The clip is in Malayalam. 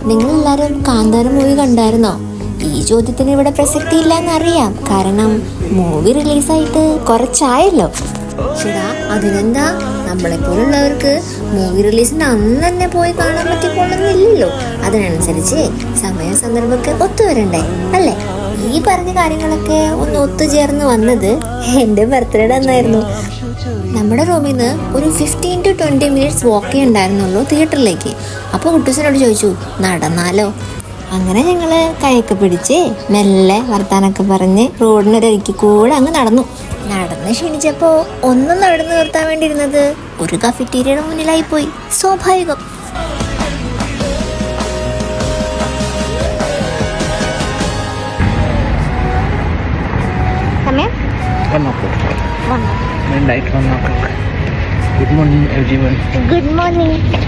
നിങ്ങളെല്ലാരും കാന്താര മൂവി കണ്ടായിരുന്നോ? ഈ ചോദ്യത്തിന് ഇവിടെ പ്രസക്തി ഇല്ലെന്നറിയാം, കാരണം മൂവി റിലീസായിട്ട് കുറച്ചായല്ലോ. ശരിടാ, അതിനെന്താ, നമ്മളെ പോലുള്ളവർക്ക് മൂവി റിലീസിന് അന്ന് തന്നെ പോയി കാണാൻ പറ്റിക്കൊള്ളുന്നില്ലല്ലോ. അതിനനുസരിച്ച് സമയ സന്ദർഭമൊക്കെ ഒത്തുവരണ്ടേ അല്ലേ? ഈ പറഞ്ഞ കാര്യങ്ങളൊക്കെ ഒന്ന് ഒത്തുചേർന്ന് വന്നത് എൻ്റെ ബർത്ത്ഡേ അന്നായിരുന്നു. നമ്മുടെ റൂമിൽ നിന്ന് ഒരു 15 to 20 മിനിറ്റ്സ് വാക്കേ ഉണ്ടായിരുന്നുള്ളൂ തിയേറ്ററിലേക്ക്. അപ്പോൾ കുട്ടൂസിനോട് ചോദിച്ചു, നടന്നാലോ? അങ്ങനെ ഞങ്ങൾ കൈയൊക്കെ പിടിച്ച് മെല്ലെ വർത്താനൊക്കെ പറഞ്ഞ് റോഡിനൊരരിക്ക് കൂടെ അങ്ങ് നടന്ന് ക്ഷീണിച്ചപ്പോൾ ഒന്നും നടന്നു നിർത്താൻ വേണ്ടിയിരുന്നത് ഒരു കഫറ്റീരിയയുടെ മുന്നിലായി പോയി. സ്വാഭാവികം. സമയം 1 o'clock. Midnight 1 o'clock. Good morning everyone. Good morning.